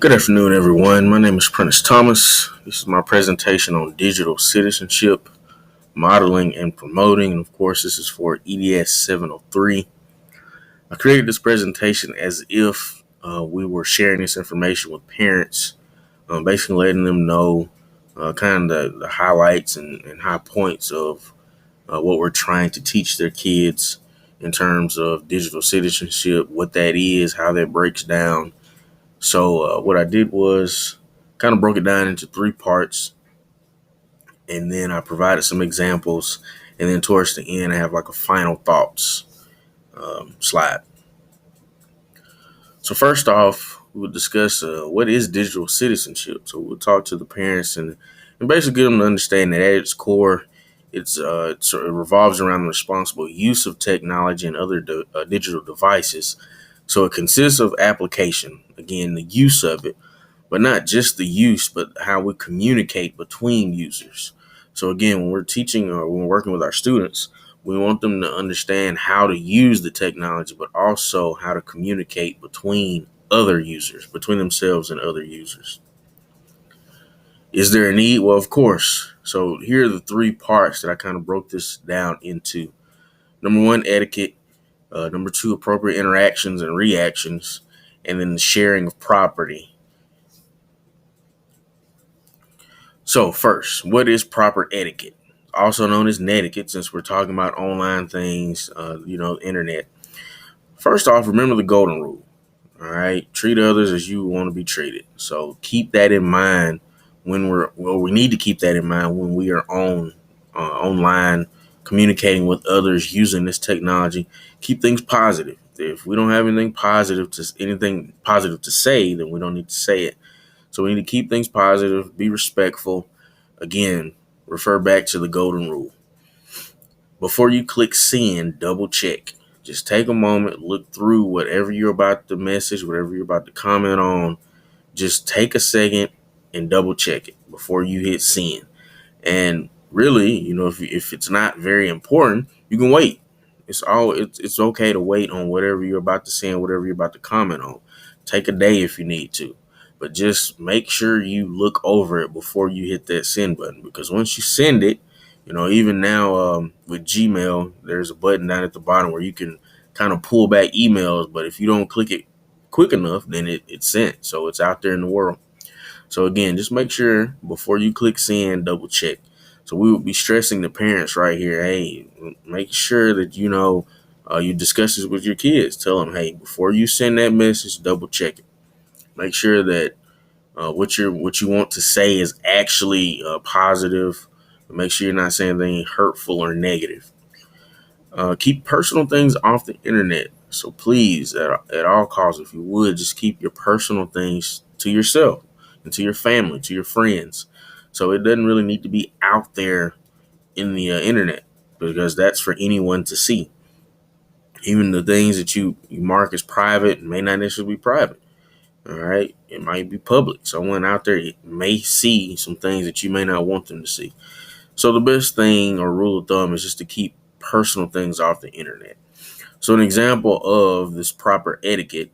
Good afternoon, everyone. My name is Prentice Thomas. This is my presentation on digital citizenship, modeling, and promoting. And of course, this is for EDS 703. I created this presentation as if we were sharing this information with parents, basically letting them know kind of the highlights and high points of what we're trying to teach their kids in terms of digital citizenship, what that is, how that breaks down. So what I did was kind of broke it down into three parts, and then I provided some examples, and then towards the end I have like a final thoughts slide. So first off, we'll discuss what is digital citizenship. So we'll talk to the parents and basically get them to understand that at its core, it revolves around the responsible use of technology and other digital devices. So it consists of application, again, the use of it, but not just the use, but how we communicate between users. So again, when we're teaching or when we're working with our students, we want them to understand how to use the technology, but also how to communicate between other users, between themselves and other users. Is there a need? Well, of course. So here are the three parts that I kind of broke this down into. Number one, etiquette. Number two, appropriate interactions and reactions. And then the sharing of property. So first, what is proper etiquette? Also known as netiquette, since we're talking about online things, internet. First off, remember the golden rule. All right. Treat others as you want to be treated. So keep that in mind we need to keep that in mind when we are online communicating with others using this technology. Keep things positive. If we don't have anything positive to say, then we don't need to say it. So we need to keep things positive, be respectful. Again, refer back to the golden rule. Before you click send, double check. Just take a moment, look through whatever you're about to message, whatever you're about to comment on. Just take a second and double check it before you hit send. And really, if it's not very important, you can wait. It's okay to wait on whatever you're about to send, whatever you're about to comment on. Take a day if you need to. But just make sure you look over it before you hit that send button, because once you send it, even now with Gmail, there's a button down at the bottom where you can kind of pull back emails. But if you don't click it quick enough, then it's sent. So it's out there in the world. So again, just make sure before you click send, double check. So we will be stressing the parents right here. Hey, make sure that you discuss this with your kids. Tell them, hey, before you send that message, double check it. Make sure that what you want to say is actually positive. Make sure you're not saying anything hurtful or negative. Keep personal things off the internet. So please, at all costs, if you would, just keep your personal things to yourself and to your family, to your friends. So it doesn't really need to be out there in the internet, because that's for anyone to see. Even the things that you mark as private may not necessarily be private. All right. It might be public. Someone out there may see some things that you may not want them to see. So the best thing or rule of thumb is just to keep personal things off the internet. So an example of this proper etiquette,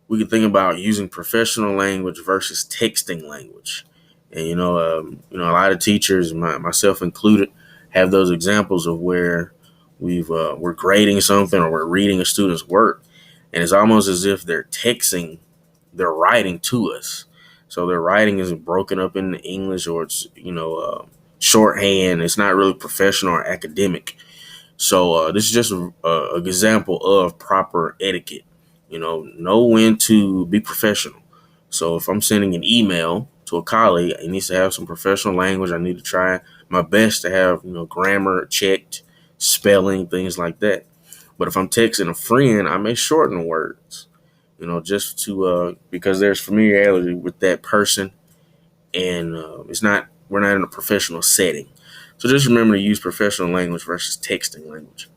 we can think about using professional language versus texting language. And, a lot of teachers, myself included, have those examples of where we're grading something or we're reading a student's work. And it's almost as if they're writing to us. So their writing is broken up into English, or it's, shorthand. It's not really professional or academic. So this is just an example of proper etiquette. Know when to be professional. So if I'm sending an email to a colleague, it needs to have some professional language. I need to try my best to have, grammar checked, spelling, things like that. But if I'm texting a friend, I may shorten words, just to because there's familiarity with that person, and we're not in a professional setting. So just remember to use professional language versus texting language.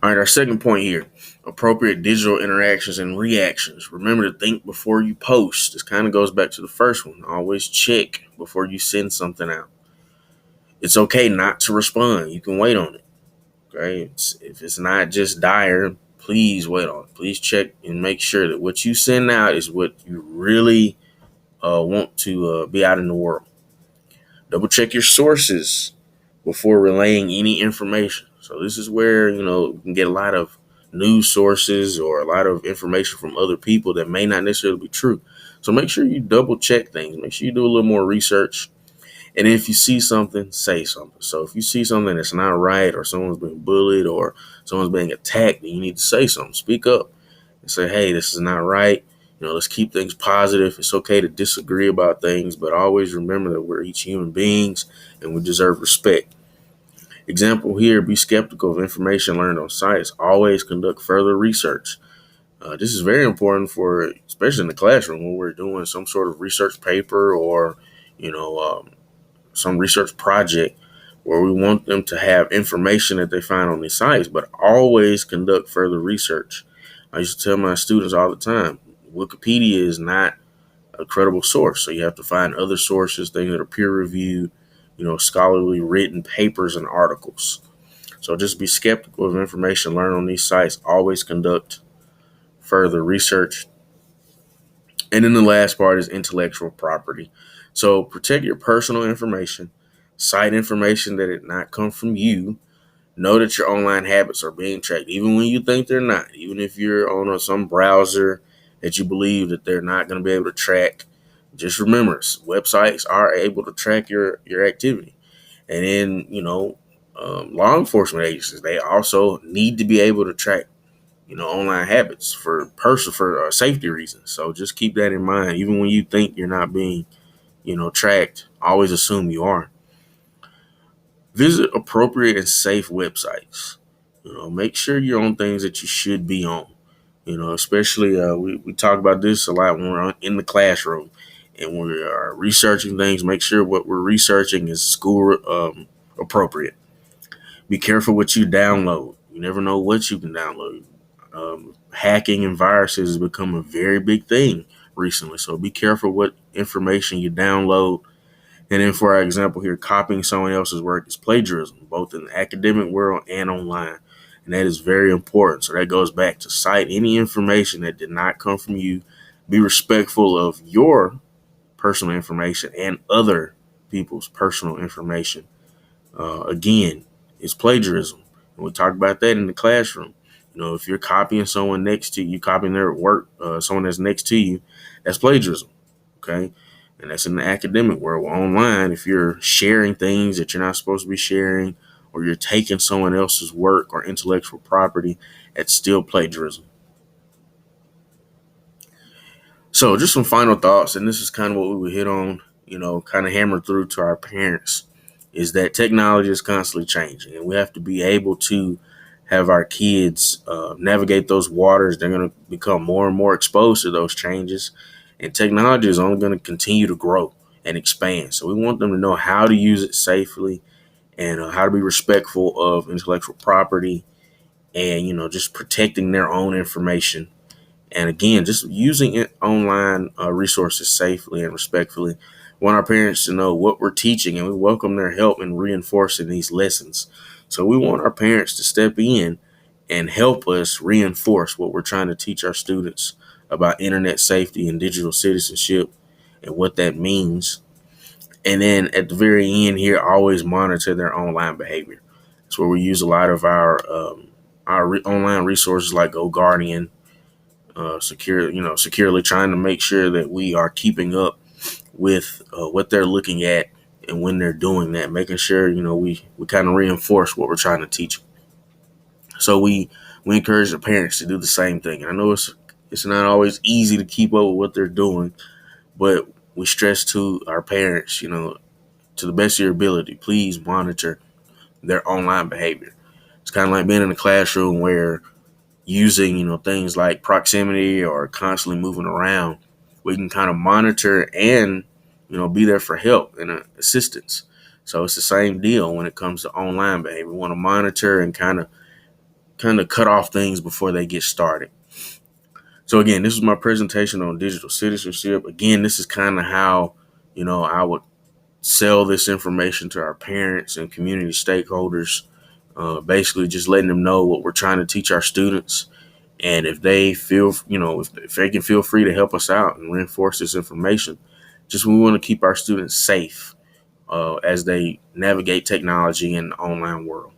All right, our second point here, appropriate digital interactions and reactions. Remember to think before you post. This kind of goes back to the first one. Always check before you send something out. It's okay not to respond. You can wait on it. Okay. If it's not just dire, please wait on it. Please check and make sure that what you send out is what you really want to be out in the world. Double check your sources before relaying any information. So this is where, you can get a lot of news sources or a lot of information from other people that may not necessarily be true. So make sure you double check things. Make sure you do a little more research. And if you see something, say something. So if you see something that's not right, or someone's being bullied, or someone's being attacked, then you need to say something. Speak up and say, hey, this is not right. Let's keep things positive. It's okay to disagree about things, but always remember that we're each human beings and we deserve respect. Example here, be skeptical of information learned on sites. Always conduct further research. This is very important for, especially in the classroom when we're doing some sort of research paper or, you know, um, some research project where we want them to have information that they find on these sites, but always conduct further research. I used to tell my students all the time, Wikipedia is not a credible source. So you have to find other sources, things that are peer reviewed, scholarly written papers and articles. So just be skeptical of information learned on these sites. Always conduct further research. And then the last part is intellectual property. So protect your personal information, cite information that did not come from you. Know that your online habits are being tracked, even when you think they're not. Even if you're on some browser that you believe that they're not going to be able to track, just remember, websites are able to track your activity. And then, law enforcement agencies, they also need to be able to track, online habits for safety reasons. So just keep that in mind. Even when you think you're not being, tracked, always assume you are. Visit appropriate and safe websites. Make sure you're on things that you should be on. Especially we talk about this a lot when we're in the classroom and we are researching things. Make sure what we're researching is school appropriate. Be careful what you download. You never know what you can download. Hacking and viruses has become a very big thing recently. So be careful what information you download. And then for our example here, copying someone else's work is plagiarism, both in the academic world and online. And that is very important. So that goes back to cite any information that did not come from you. Be respectful of your personal information and other people's personal information. Again, it's plagiarism. And we talk about that in the classroom. If you're copying someone next to you, copying their work, someone that's next to you, that's plagiarism. Okay. And that's in the academic world. Online, if you're sharing things that you're not supposed to be sharing, or you're taking someone else's work or intellectual property, that's still plagiarism. So just some final thoughts, and this is kind of what we would hit on, kind of hammer through to our parents, is that technology is constantly changing, and we have to be able to have our kids navigate those waters. They're going to become more and more exposed to those changes, and technology is only going to continue to grow and expand. So we want them to know how to use it safely and how to be respectful of intellectual property and, just protecting their own information. And again, just using online resources safely and respectfully. We want our parents to know what we're teaching, and we welcome their help in reinforcing these lessons. So we want our parents to step in and help us reinforce what we're trying to teach our students about internet safety and digital citizenship and what that means. And then at the very end here, always monitor their online behavior. That's where we use a lot of our online resources like GoGuardian, securely trying to make sure that we are keeping up with what they're looking at and when they're doing that, making sure, we kind of reinforce what we're trying to teach. So we encourage the parents to do the same thing. And I know it's not always easy to keep up with what they're doing, but we stress to our parents, to the best of your ability, please monitor their online behavior. It's kind of like being in a classroom where using, things like proximity or constantly moving around, we can kind of monitor and, be there for help and assistance. So it's the same deal when it comes to online behavior. We want to monitor and kind of cut off things before they get started. So again, this is my presentation on digital citizenship. Again, this is kind of how, I would sell this information to our parents and community stakeholders. Basically just letting them know what we're trying to teach our students And if they feel, if they can feel free to help us out and reinforce this information, just we want to keep our students safe as they navigate technology in the online world.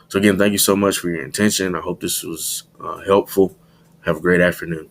So again, thank you so much for your attention. I hope this was helpful. Have a great afternoon.